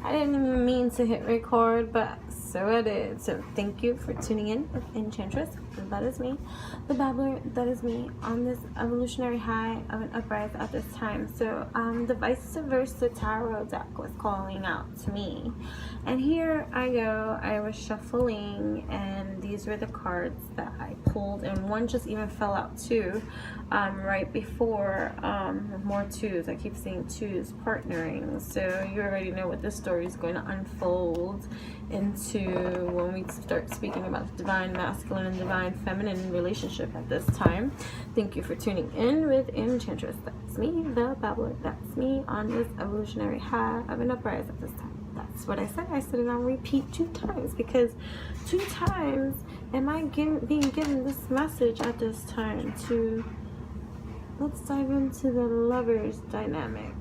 I didn't even mean to hit record, but so I did. So thank you for tuning in with Enchantress. That is me. The Babbler, that is me, on this evolutionary high of an uprise at this time. So the vice versa tarot deck was calling out to me. And here I go. I was shuffling, and these were the cards that I pulled, and one just even fell out too, right before, more twos. I keep seeing twos partnering. So you already know what this story is going to unfold into when we start speaking about the divine masculine and divine feminine relationship at this time. Thank you for tuning in with Enchantress. That's me, the Babbler. That's me on this evolutionary high of an uprise at this time. That's what I said. I said it on repeat 2 times because 2 times am I being given this message at this time to, let's dive into the lovers dynamic.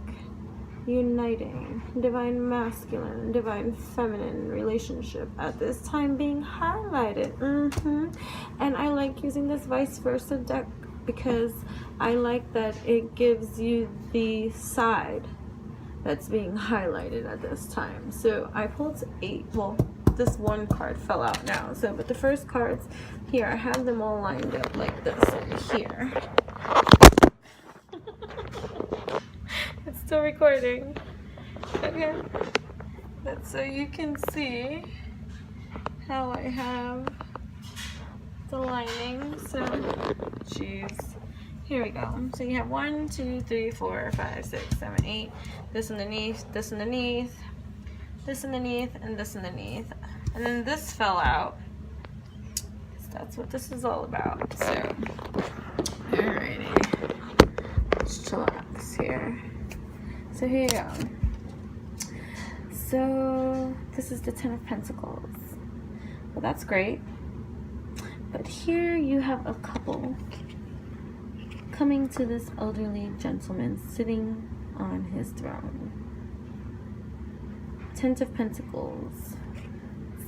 Uniting divine masculine, divine feminine relationship at this time being highlighted. And I like using this vice versa deck because I like that it gives you the side that's being highlighted at this time. So I pulled 8. Well, this one card fell out now. So, but the first cards here, I have them all lined up like this over here. It's still recording. Okay. That's so you can see how I have the lining. So, jeez. Here we go. So you have 1, 2, 3, 4, 5, 6, 7, 8. This underneath, this underneath, this underneath, and this underneath. And then this fell out. So that's what this is all about. So, alrighty. Let's chillax here. So here you go. So this is the 10 of Pentacles. Well, that's great. But here you have a couple coming to this elderly gentleman sitting on his throne. 10 of Pentacles.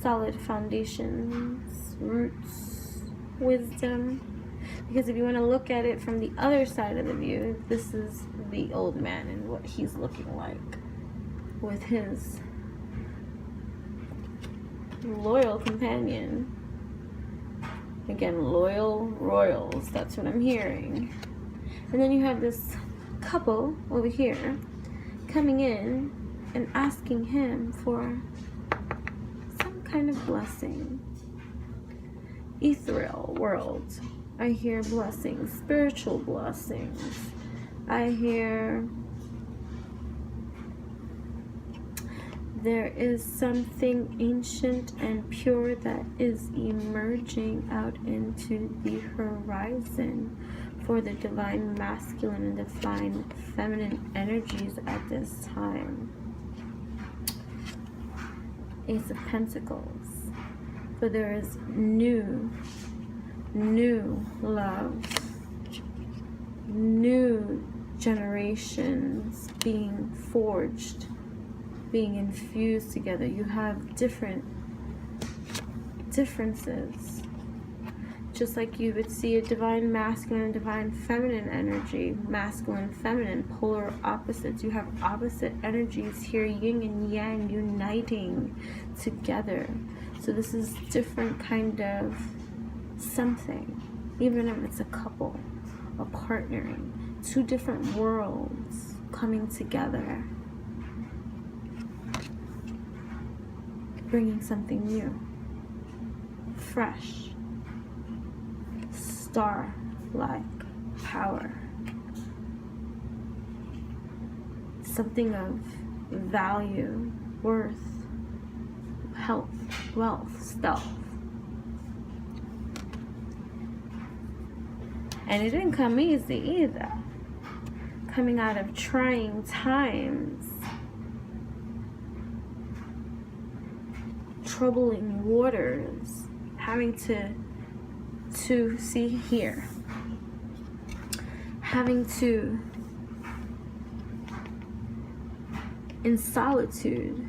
Solid foundations, roots, wisdom. Because if you want to look at it from the other side of the view, this is the old man and what he's looking like with his loyal companion. Again, loyal royals, that's what I'm hearing. And then you have this couple over here coming in and asking him for some kind of blessing. Ethereal world. I hear blessings, spiritual blessings. I hear there is something ancient and pure that is emerging out into the horizon for the divine masculine and divine feminine energies at this time. Ace of Pentacles. For there is new love, new generations being forged, being infused together. You have differences. Just like you would see a divine masculine and divine feminine energy, masculine, feminine, polar opposites. You have opposite energies here, yin and yang, uniting together. So this is different kind of something, even if it's a couple, a partnering, 2 different worlds coming together, bringing something new, fresh, star-like power, something of value, worth, health, wealth, stealth. And it didn't come easy either. Coming out of trying times, troubling waters, having to see here, having to, in solitude,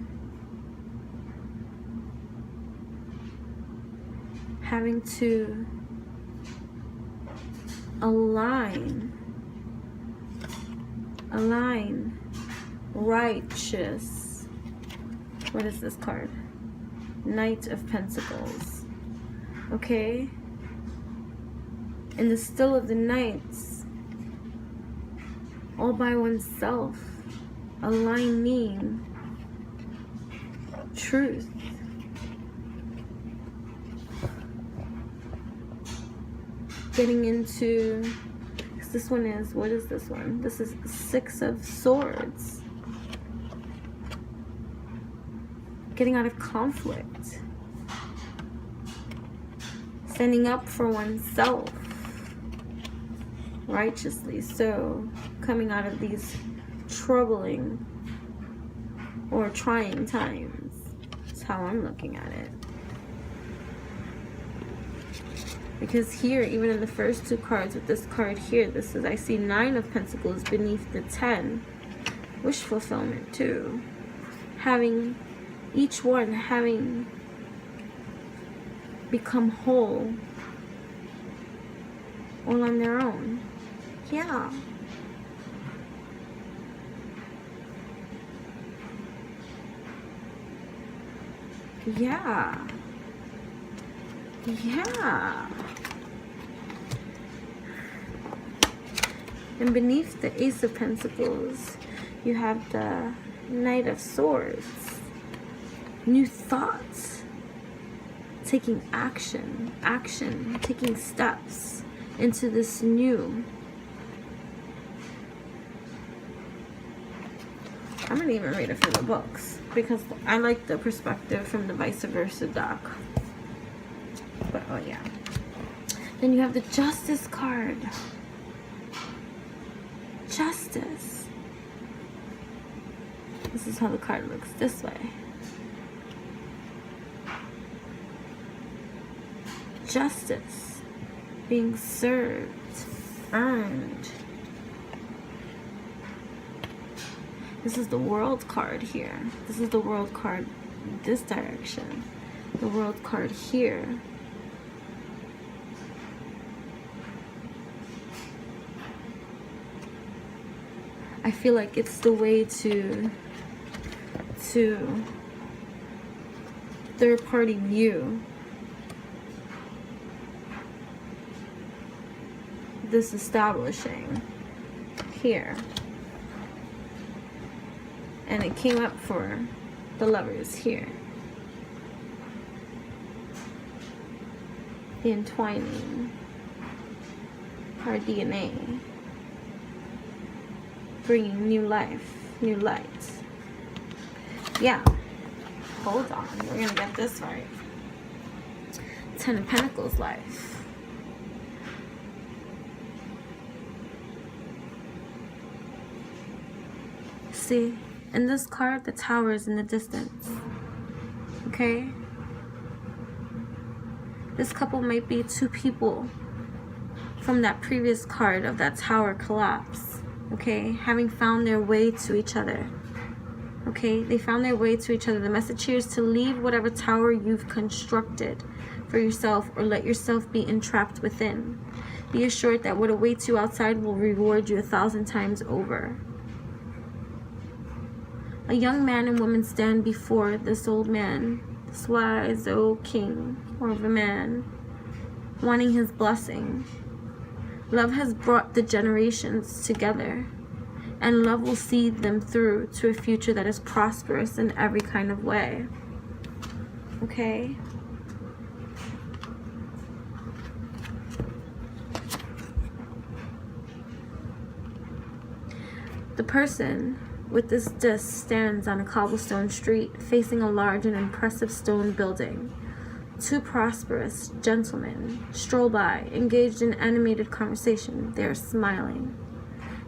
having to align righteous What is this card? Knight of Pentacles. Okay? In the still of the nights, all by oneself, aligning truth. Getting into, this one is, what is this one? This is Six of Swords. Getting out of conflict. Standing up for oneself righteously. So coming out of these troubling or trying times. That's how I'm looking at it. Because here, even in the first two cards with this card here, this is, I see 9 of Pentacles beneath the 10. Wish fulfillment too. Having, each one having become whole all on their own. Yeah. Yeah. Yeah. And beneath the Ace of Pentacles, you have the Knight of Swords. New thoughts. Taking action. Taking steps into this new. I'm going to even read it from the books because I like the perspective from the vice versa deck. But, oh yeah. Then you have the Justice card. Justice. This is how the card looks this way. Justice. Being served. Earned. This is the World card here. This is the World card this direction. The World card here. I feel like it's the way to third party view this establishing here. And it came up for the Lovers here. The entwining our DNA. Bringing new life, new light. Yeah. Hold on. We're going to get this right. 10 of Pentacles life. See? In this card, the Tower is in the distance. Okay? This couple might be two people from that previous card of that Tower collapse. Okay? Having found their way to each other. Okay? They found their way to each other. The message here is to leave whatever tower you've constructed for yourself or let yourself be entrapped within. Be assured that what awaits you outside will reward you 1,000 times over. A young man and woman stand before this old man, this wise old king, or of a man, wanting his blessing. Love has brought the generations together, and love will see them through to a future that is prosperous in every kind of way. Okay? The person with this disc stands on a cobblestone street facing a large and impressive stone building. Two prosperous gentlemen stroll by, engaged in animated conversation. They are smiling,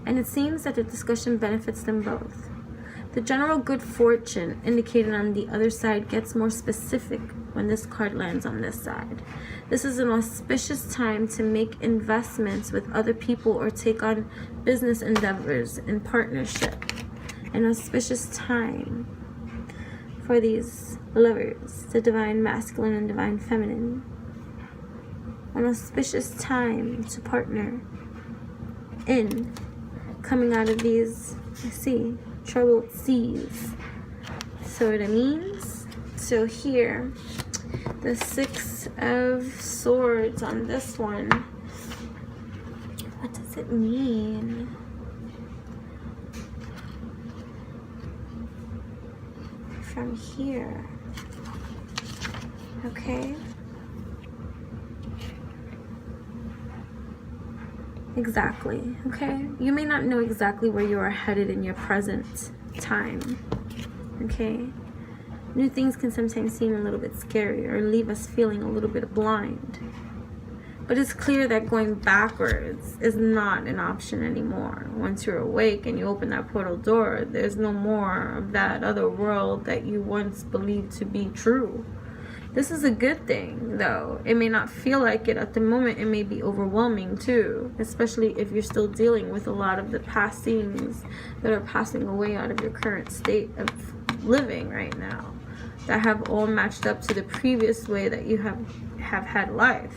and it seems that the discussion benefits them both. The general good fortune indicated on the other side gets more specific when this card lands on this side. This is an auspicious time to make investments with other people or take on business endeavors in partnership. An auspicious time for these lovers, the divine masculine and divine feminine. An auspicious time to partner in coming out of these, I see, troubled seas. So what it means, so here, the 6 of Swords on this one, what does it mean? From here, okay? Exactly, okay? You may not know exactly where you are headed in your present time, okay? New things can sometimes seem a little bit scary or leave us feeling a little bit blind. But it's clear that going backwards is not an option anymore. Once you're awake and you open that portal door, there's no more of that other world that you once believed to be true. This is a good thing, though. It may not feel like it at the moment. It may be overwhelming, too, especially if you're still dealing with a lot of the past things that are passing away out of your current state of living right now, that have all matched up to the previous way that you have had life.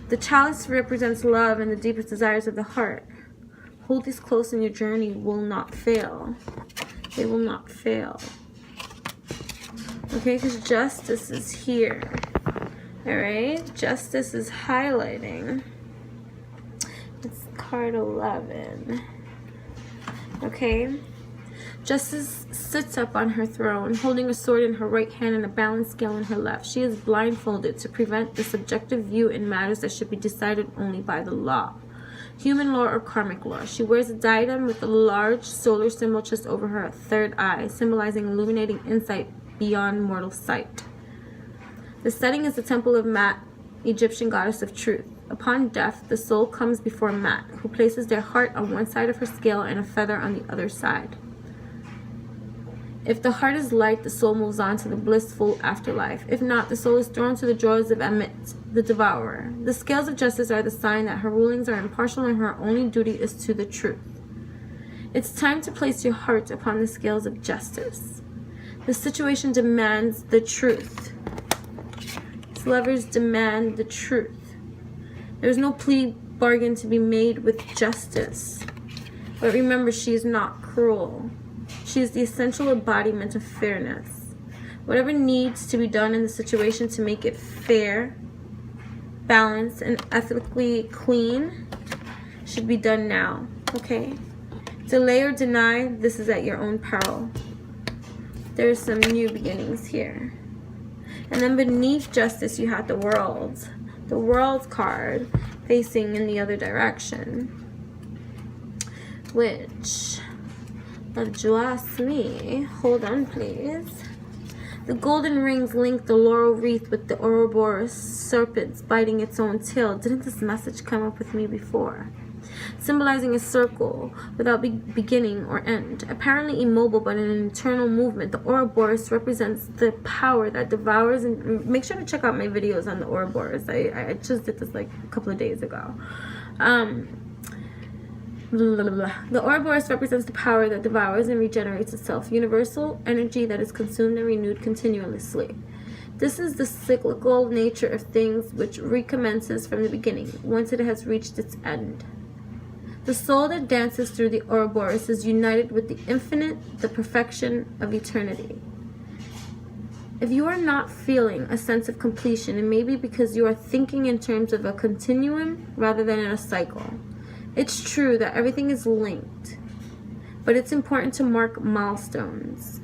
The chalice represents love and the deepest desires of the heart. Hold these close and your journey will not fail. They will not fail. Okay, because justice is here. Alright, justice is highlighting. It's card 11. Okay, justice sits up on her throne, holding a sword in her right hand and a balance scale in her left. She is blindfolded to prevent the subjective view in matters that should be decided only by the law. Human law or karmic law. She wears a diadem with a large solar symbol just over her third eye, symbolizing illuminating insight beyond mortal sight. The setting is the temple of Mat, Egyptian goddess of truth. Upon death, the soul comes before Mat, who places their heart on one side of her scale and a feather on the other side. If the heart is light, the soul moves on to the blissful afterlife. If not, the soul is thrown to the jaws of Amit, the devourer. The scales of justice are the sign that her rulings are impartial and her only duty is to the truth. It's time to place your heart upon the scales of justice. The situation demands the truth. These lovers demand the truth. There's no plea bargain to be made with justice. But remember, she is not cruel. She is the essential embodiment of fairness. Whatever needs to be done in the situation to make it fair, balanced, and ethically clean should be done now, okay? Delay or deny, this is at your own peril. There's some new beginnings here. And then beneath justice, you have the world card facing in the other direction, which, if you ask me, hold on please. The golden rings link the laurel wreath with the Ouroborus serpents biting its own tail. Didn't this message come up with me before? Symbolizing a circle without beginning or end. Apparently immobile but an eternal movement, the Ouroborus represents the power that devours. And make sure to check out my videos on the Ouroborus. I just did this like a couple of days ago. The Ouroborus represents the power that devours and regenerates itself. Universal energy that is consumed and renewed continuously. This is the cyclical nature of things which recommences from the beginning, once it has reached its end. The soul that dances through the Ouroborus is united with the infinite, the perfection of eternity. If you are not feeling a sense of completion, it may be because you are thinking in terms of a continuum rather than in a cycle. It's true that everything is linked, but it's important to mark milestones.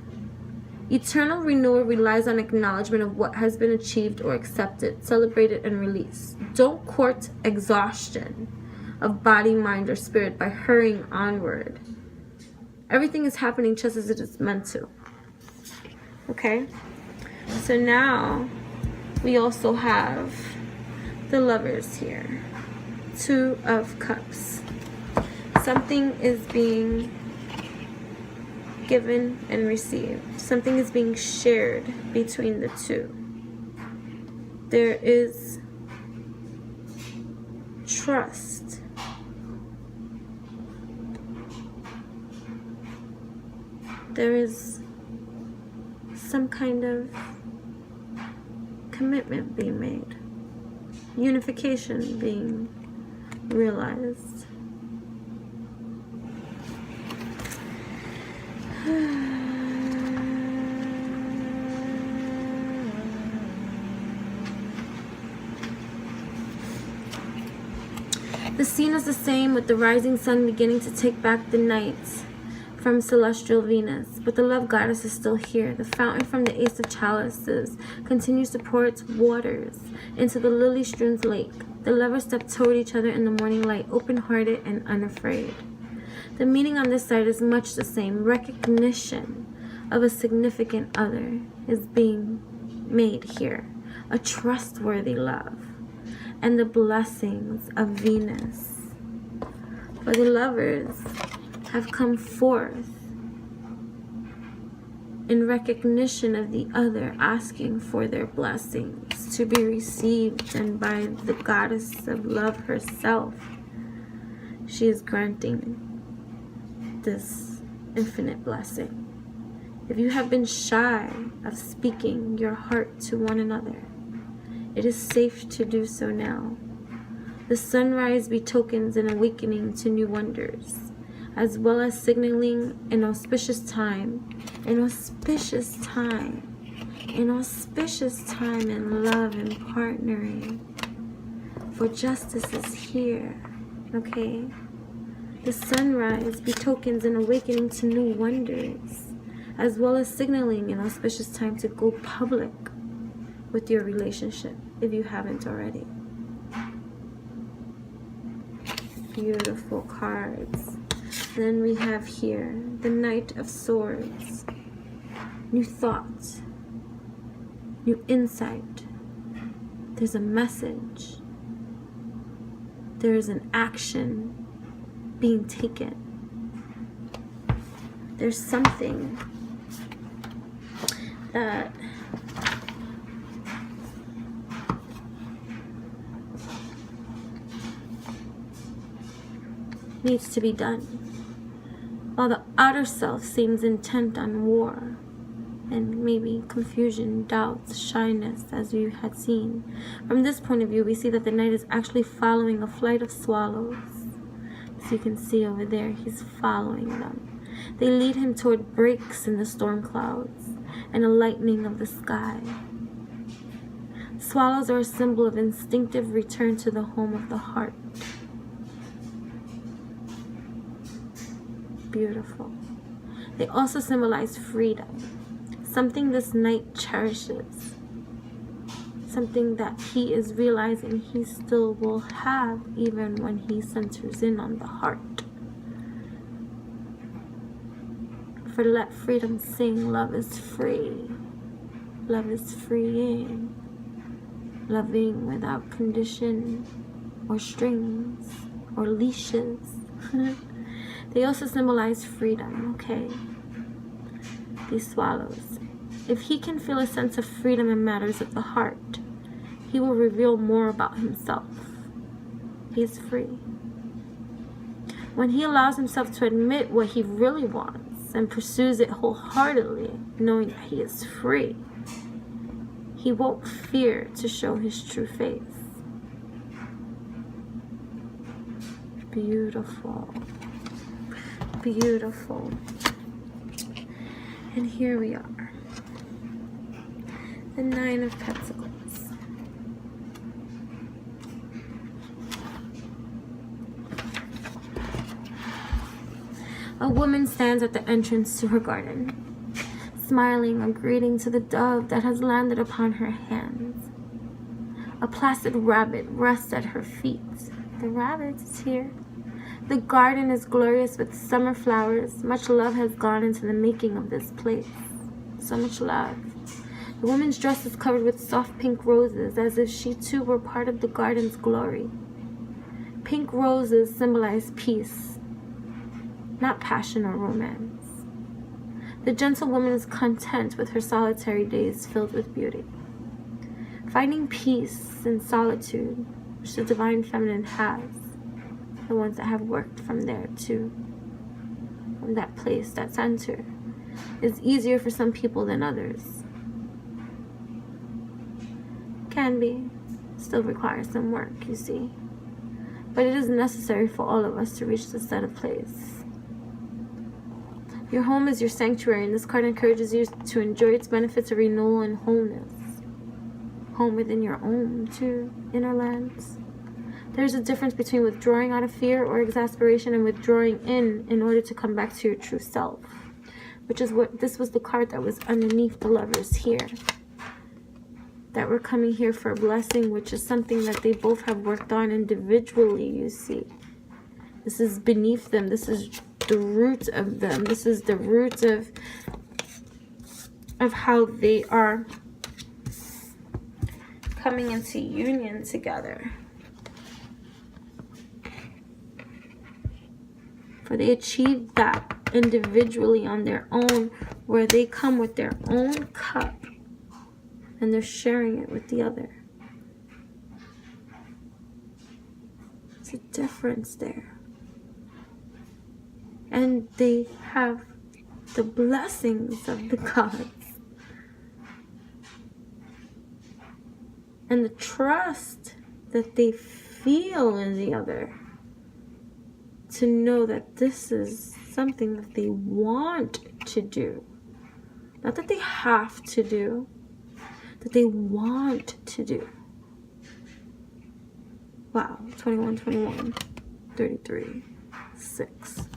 Eternal renewal relies on acknowledgement of what has been achieved or accepted, celebrated, and released. Don't court exhaustion of body, mind, or spirit by hurrying onward. Everything is happening just as it is meant to. Okay? So now we also have the Lovers here. 2 of Cups. Something is being given and received. Something is being shared between the two. There is trust. There is some kind of commitment being made. Unification being realized. The scene is the same, with the rising sun beginning to take back the night from celestial Venus, but the love goddess is still here. The fountain from the Ace of Chalices continues to pour its waters into the lily-strewn lake. The lovers step toward each other in the morning light, open-hearted and unafraid. The meaning on this side is much the same. Recognition of a significant other is being made here. A trustworthy love and the blessings of Venus. For the lovers have come forth in recognition of the other, asking for their blessings to be received, and by the goddess of love herself, she is granting this infinite blessing. If you have been shy of speaking your heart to one another, it is safe to do so now. The sunrise betokens an awakening to new wonders, as well as signaling an auspicious time, in love and partnering. For justice is here, okay? The sunrise betokens an awakening to new wonders, as well as signaling an auspicious time to go public with your relationship, if you haven't already. Beautiful cards. Then we have here the Knight of Swords. New thoughts, new insight. There's a message. There is an action being taken. There's something that needs to be done. While the outer self seems intent on war and maybe confusion, doubts, shyness, as you had seen. From this point of view, we see that the knight is actually following a flight of swallows. As you can see over there, he's following them. They lead him toward breaks in the storm clouds and a lightening of the sky. Swallows are a symbol of instinctive return to the home of the heart. Beautiful. They also symbolize freedom, something this knight cherishes, something that he is realizing he still will have even when he centers in on the heart. For let freedom sing, love is free, love is freeing, loving without condition or strings or leashes. They also symbolize freedom, okay? These swallows. If he can feel a sense of freedom in matters of the heart, he will reveal more about himself. He is free. When he allows himself to admit what he really wants and pursues it wholeheartedly, knowing that he is free, he won't fear to show his true face. Beautiful. Beautiful. And here we are. The Nine of Pentacles. A woman stands at the entrance to her garden, smiling a greeting to the dove that has landed upon her hands. A placid rabbit rests at her feet. The rabbit is here. The garden is glorious with summer flowers. Much love has gone into the making of this place. So much love. The woman's dress is covered with soft pink roses, as if she too were part of the garden's glory. Pink roses symbolize peace, not passion or romance. The gentle woman is content with her solitary days filled with beauty, finding peace in solitude, which the divine feminine has. The ones that have worked from there too, from that place, that center, is easier for some people than others. Can be, still requires some work, you see. But it is necessary for all of us to reach this set of place. Your home is your sanctuary, and this card encourages you to enjoy its benefits of renewal and wholeness. Home within your own, too, inner lands. There's a difference between withdrawing out of fear or exasperation and withdrawing in order to come back to your true self. Which is what, this was the card that was underneath the Lovers here. That were coming here for a blessing, which is something that they both have worked on individually, you see. This is beneath them. This is the root of them. This is the root of how they are coming into union together. For they achieved that individually on their own, where they come with their own cup and they're sharing it with the other. There's a difference there. And they have the blessings of the gods. And the trust that they feel in the other. To know that this is something that they want to do. Not that they have to do. That they want to do. Wow. 21, 21, 33, 6.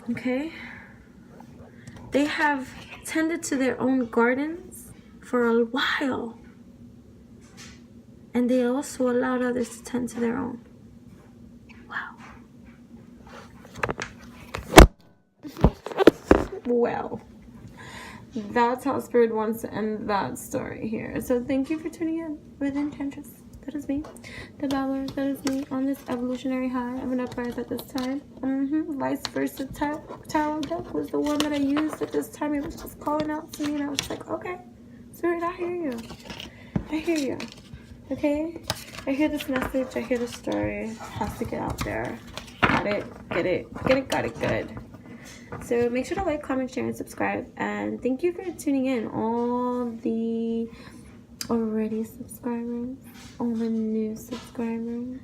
Okay? They have tended to their own gardens for a while. And they also allowed others to tend to their own. Wow. Well, that's how Spirit wants to end that story here. So thank you for tuning in with Enchantress. That is me, the Babbler. That is me on this evolutionary high of an uprise at this time. Vice versa tarot deck was the one that I used at this time. It was just calling out to me, and I was like, okay, Spirit, I hear you. I hear you. Okay? I hear this message. I hear the story. It has to get out there. Got it. Get it. Get it. Got it. Good. So make sure to like, comment, share, and subscribe. And thank you for tuning in. All the already subscribers, all the new subscribers,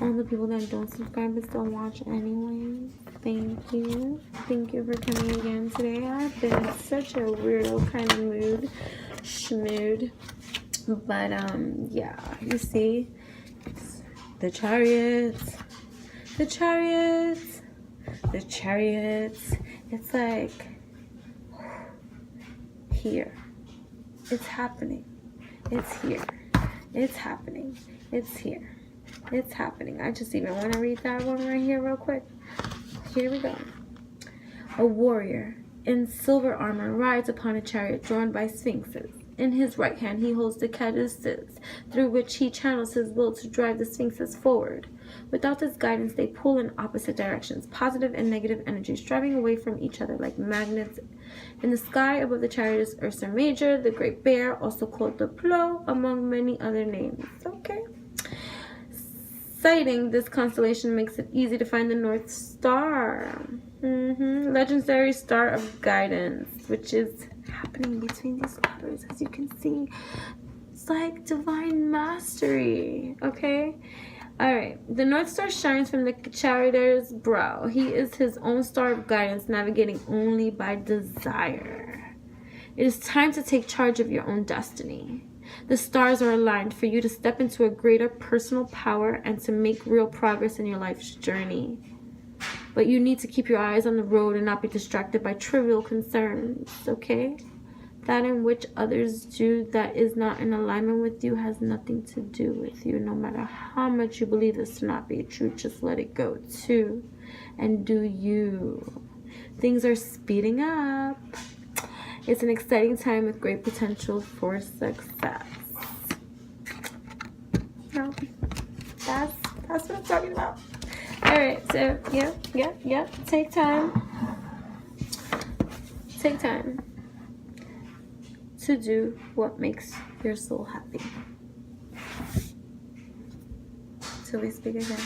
all the people that don't subscribe but still watch anyway. Thank you. Thank you for coming again today. I've been in such a weirdo kind of mood. Schmood. But yeah, you see, the chariots, the chariots, the chariots. It's like here. It's happening. It's here. It's happening. It's here. It's happening. I just even want to read that one right here real quick. Here we go. A warrior in silver armor rides upon a chariot drawn by sphinxes. In his right hand, he holds the caduceus, through which he channels his will to drive the sphinxes forward. Without this guidance, they pull in opposite directions, positive and negative energies, driving away from each other like magnets. In the sky above the chariot is Ursa Major, the Great Bear, also called the Plow, among many other names. Okay. Sighting this constellation makes it easy to find the North Star. Legendary star of guidance, which is happening between these colors, as you can see. It's like divine mastery. Okay. All right. The North Star shines from the charioteer's brow. He is his own star of guidance, navigating only by desire. It is time to take charge of your own destiny. The stars are aligned for you to step into a greater personal power and to make real progress in your life's journey. But you need to keep your eyes on the road and not be distracted by trivial concerns, okay? That in which others do that is not in alignment with you has nothing to do with you. No matter how much you believe this to not be true, just let it go too. And do you. Things are speeding up. It's an exciting time with great potential for success. No, that's what I'm talking about. Alright, so yeah. Take time. Take time to do what makes your soul happy. Till we speak again.